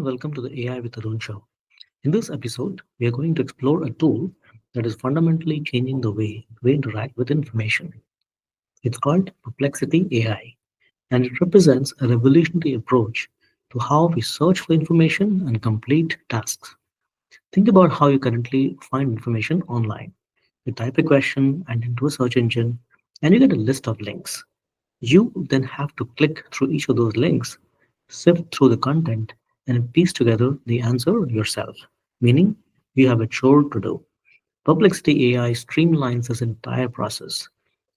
welcome to the AI with Arun Show. In this episode, we are going to explore a tool that is fundamentally changing the way we interact with information. It's called Perplexity AI, and it represents a revolutionary approach to how we search for information and complete tasks. Think about how you currently find information online. You type a question and into a search engine, and you get a list of links. You then have to click through each of those links, sift through the content, and piece together the answer yourself, meaning you have a chore to do. Perplexity AI streamlines this entire process.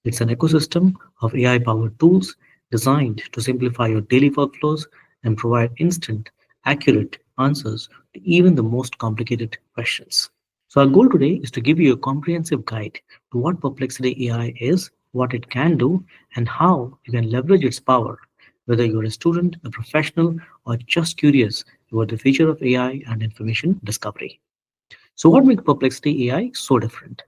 It's an ecosystem of AI powered tools designed to simplify your daily workflows and provide instant, accurate answers to even the most complicated questions. So, our goal today is to give you a comprehensive guide to what Perplexity AI is, what it can do, and how you can leverage its power, whether you're a student, a professional, or just curious about the future of AI and information discovery. So, what makes Perplexity AI so different?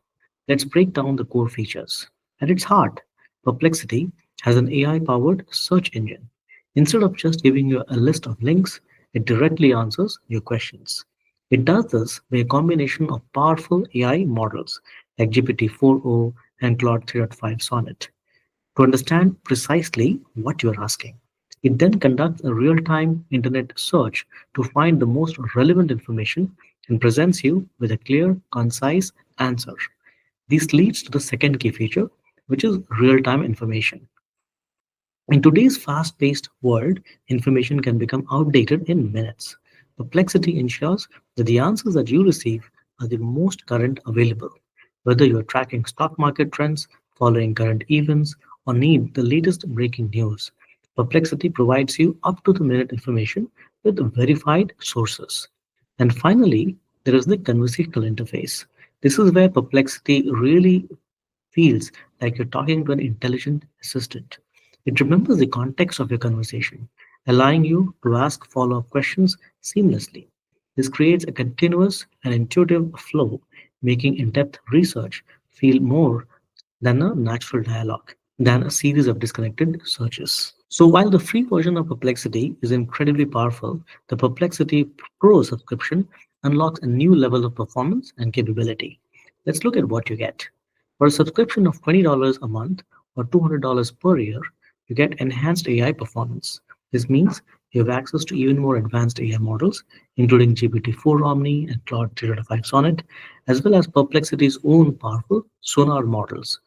Let's break down the core features. At its heart, Perplexity has an AI powered search engine. Instead of just giving you a list of links, it directly answers your questions. It does this by a combination of powerful AI models like GPT-4o and Claude 3.5 Sonnet to understand precisely what you are asking. It then conducts a real time internet search to find the most relevant information and presents you with a clear, concise answer. This leads to the second key feature, which is real time information. In today's fast paced world, information can become outdated in minutes. Perplexity ensures that the answers that you receive are the most current available. Whether you're tracking stock market trends, following current events, or need the latest breaking news, Perplexity provides you up to the minute information with verified sources. And finally, there is the conversational interface. This is where Perplexity really feels like you're talking to an intelligent assistant. It remembers the context of your conversation, allowing you to ask follow up questions seamlessly. This creates a continuous and intuitive flow, making in depth research feel more than a natural dialogue, than a series of disconnected searches. So, while the free version of Perplexity is incredibly powerful, the Perplexity Pro subscription unlocks a new level of performance and capability. Let's look at what you get. For a subscription of $20 a month or $200 per year, you get enhanced AI performance. This means you have access to even more advanced AI models, including GPT-4 Omni and Claude 3.5 Sonnet, as well as Perplexity's own powerful Sonar models.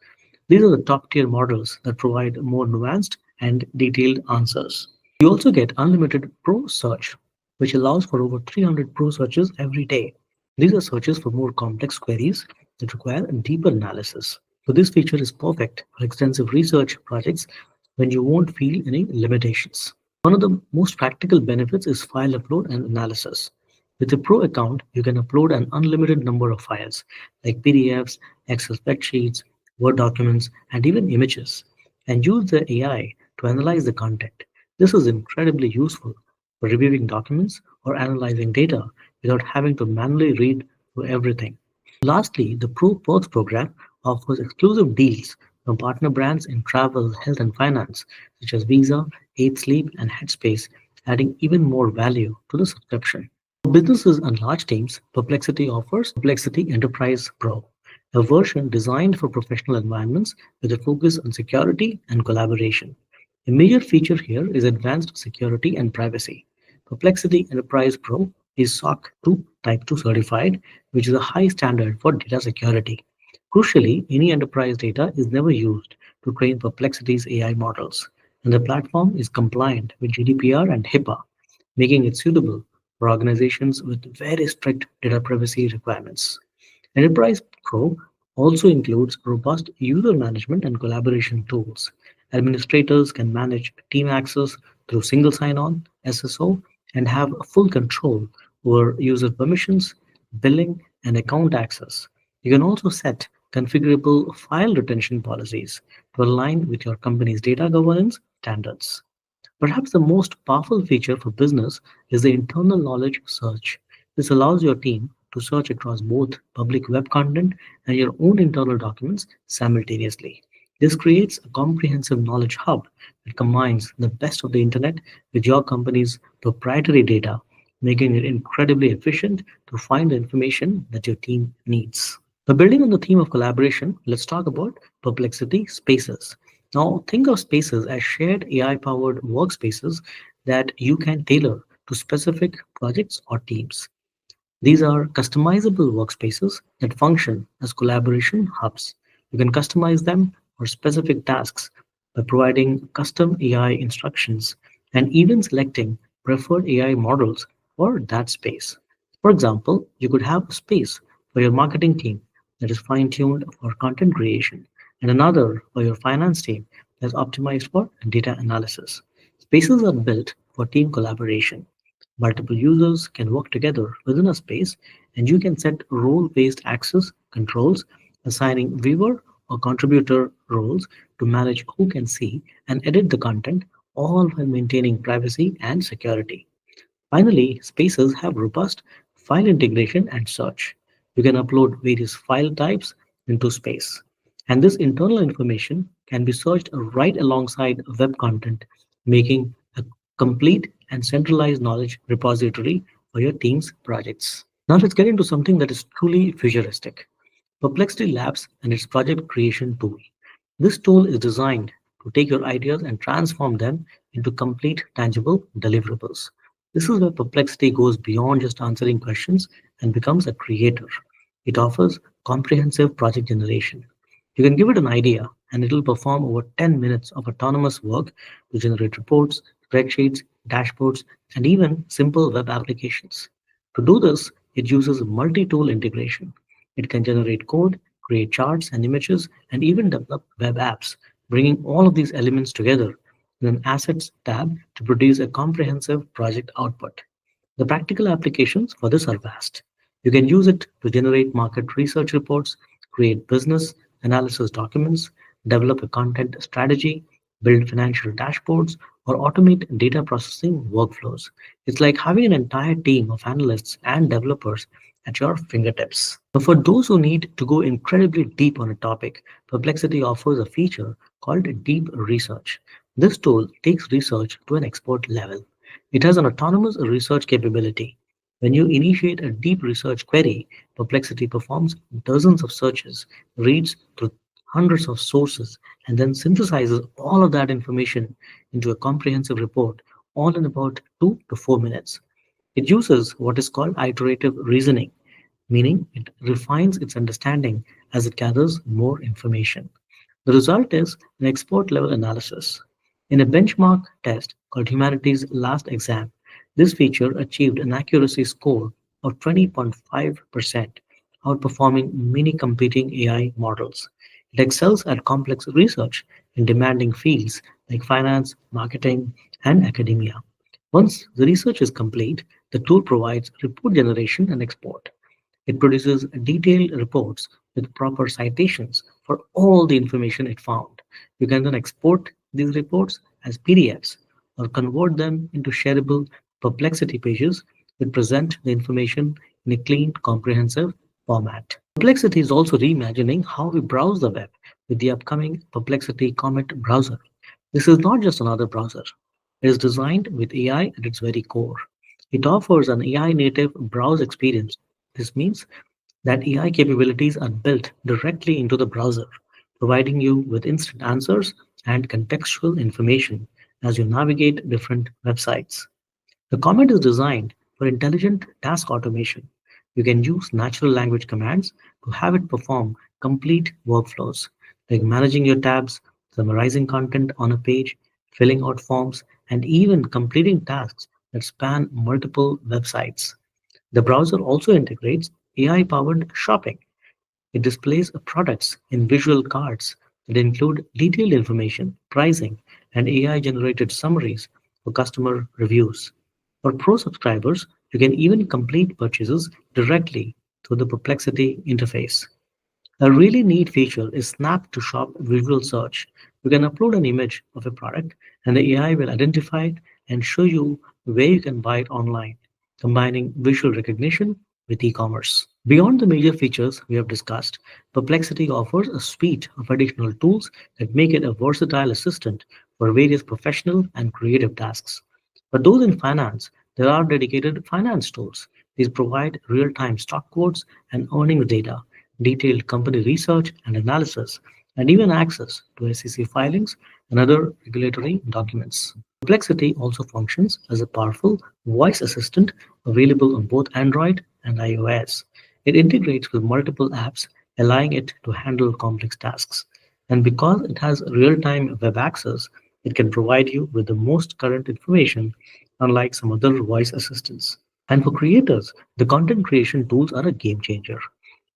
These are the top tier models that provide more nuanced and detailed answers. You also get unlimited Pro Search, which allows for over 300 Pro searches every day. These are searches for more complex queries that require a deeper analysis. So this feature is perfect for extensive research projects when you won't feel any limitations. One of the most practical benefits is file upload and analysis. With a Pro account, you can upload an unlimited number of files like PDFs, Excel spreadsheets, Word documents, and even images, and use the AI to analyze the content. This is incredibly useful for reviewing documents or analyzing data without having to manually read through everything. Lastly, the Pro Perks program offers exclusive deals from partner brands in travel, health, and finance, such as Visa, 8 Sleep, and Headspace, adding even more value to the subscription. For businesses and large teams, Perplexity offers Perplexity Enterprise Pro, a version designed for professional environments with a focus on security and collaboration. A major feature here is advanced security and privacy. Perplexity Enterprise Pro is SOC 2 Type 2 certified, which is a high standard for data security. Crucially, any enterprise data is never used to train Perplexity's AI models, and the platform is compliant with GDPR and HIPAA, making it suitable for organizations with very strict data privacy requirements. Enterprise Pro also includes robust user management and collaboration tools. Administrators can manage team access through single sign on, SSO, and have full control over user permissions, billing, and account access. You can also set configurable file retention policies to align with your company's data governance standards. Perhaps the most powerful feature for business is the internal knowledge search. This allows your team to search across both public web content and your own internal documents simultaneously. This creates a comprehensive knowledge hub that combines the best of the internet with your company's proprietary data, making it incredibly efficient to find the information that your team needs. Now, building on the theme of collaboration, let's talk about Perplexity Spaces. Now, think of spaces as shared AI powered workspaces that you can tailor to specific projects or teams. These are customizable workspaces that function as collaboration hubs. You can customize them for specific tasks by providing custom AI instructions and even selecting preferred AI models for that space. For example, you could have a space for your marketing team that is fine tuned for content creation, and another for your finance team that's optimized for data analysis. Spaces are built for team collaboration. Multiple users can work together within a space, and you can set role-based access controls, assigning viewer or contributor roles to manage who can see and edit the content, all while maintaining privacy and security. Finally, spaces have robust file integration and search. You can upload various file types into space, and this internal information can be searched right alongside web content, making a complete and centralized knowledge repository for your team's projects. Now let's get into something that is truly futuristic. Perplexity Labs and its project creation tool. This tool is designed to take your ideas and transform them into complete, tangible deliverables. This is where Perplexity goes beyond just answering questions and becomes a creator. It offers comprehensive project generation. You can give it an idea and it will perform over 10 minutes of autonomous work to generate reports, spreadsheets, dashboards, and even simple web applications. To do this, it uses multi-tool integration. It can generate code, create charts and images, and even develop web apps, bringing all of these elements together in an Assets tab to produce a comprehensive project output. The practical applications for this are vast. You can use it to generate market research reports, create business analysis documents, develop a content strategy, build financial dashboards, or automate data processing workflows. It's like having an entire team of analysts and developers at your fingertips. But for those who need to go incredibly deep on a topic, Perplexity offers a feature called Deep Research. This tool takes research to an expert level. It has an autonomous research capability. When you initiate a deep research query, Perplexity performs dozens of searches, reads through hundreds of sources, and then synthesizes all of that information into a comprehensive report, all in about 2 to 4 minutes. It uses what is called iterative reasoning, meaning it refines its understanding as it gathers more information. The result is an expert level analysis. In a benchmark test called Humanity's Last Exam, this feature achieved an accuracy score of 20.5%, outperforming many competing AI models. It excels at complex research in demanding fields like finance, marketing, and academia. Once the research is complete, the tool provides report generation and export. It produces detailed reports with proper citations for all the information it found. You can then export these reports as PDFs or convert them into shareable Perplexity pages that present the information in a clean, comprehensive format. Perplexity is also reimagining how we browse the web with the upcoming Perplexity Comet browser. This is not just another browser. It is designed with AI at its very core. It offers an AI native browse experience. This means that AI capabilities are built directly into the browser, providing you with instant answers and contextual information as you navigate different websites. The Comet is designed for intelligent task automation. You can use natural language commands to have it perform complete workflows, like managing your tabs, summarizing content on a page, filling out forms, and even completing tasks that span multiple websites. The browser also integrates AI-powered shopping. It displays products in visual cards that include detailed information, pricing, and AI-generated summaries for customer reviews. For Pro subscribers, you can even complete purchases directly through the Perplexity interface. A really neat feature is Snap to Shop visual search. You can upload an image of a product and the AI will identify it and show you where you can buy it online, combining visual recognition with e-commerce. Beyond the major features we have discussed, Perplexity offers a suite of additional tools that make it a versatile assistant for various professional and creative tasks. For those in finance, There are dedicated finance tools. These provide real-time stock quotes and earnings data, detailed company research and analysis, and even access to SEC filings and other regulatory documents. Perplexity also functions as a powerful voice assistant available on both Android and iOS. It integrates with multiple apps, allowing it to handle complex tasks. And because it has real-time web access, it can provide you with the most current information, unlike some other voice assistants. And for creators, the content creation tools are a game changer.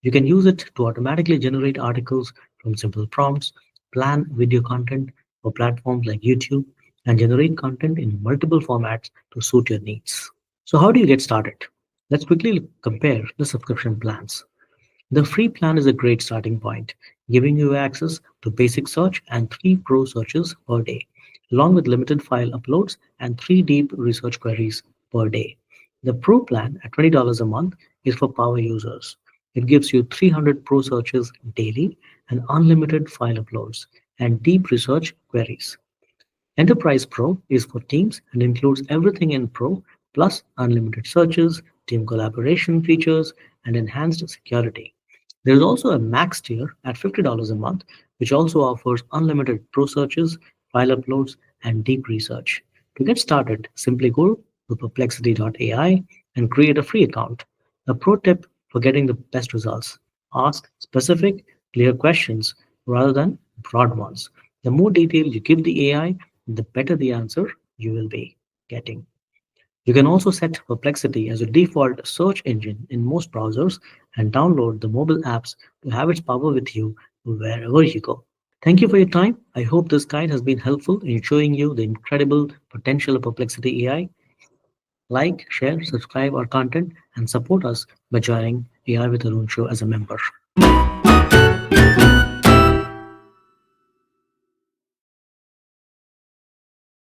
You can use it to automatically generate articles from simple prompts, plan video content for platforms like YouTube, and generate content in multiple formats to suit your needs. So, how do you get started? Let's quickly compare the subscription plans. The free plan is a great starting point, giving you access to basic search and 3 pro searches per day, along with limited file uploads and 3 deep research queries per day. The Pro plan at $20 a month is for power users. It gives you 300 pro searches daily and unlimited file uploads and deep research queries. Enterprise Pro is for teams and includes everything in Pro plus unlimited searches, team collaboration features, and enhanced security. There is also a Max tier at $50 a month, which also offers unlimited Pro searches, file uploads, and deep research. To get started, simply go to perplexity.ai and create a free account. A pro tip for getting the best results: ask specific, clear questions rather than broad ones. The more detail you give the AI, the better the answer you will be getting. You can also set Perplexity as a default search engine in most browsers and download the mobile apps to have its power with you wherever you go. Thank you for your time. I hope this guide has been helpful in showing you the incredible potential of Perplexity AI. Like, share, subscribe our content, and support us by joining AI with Arun Show as a member.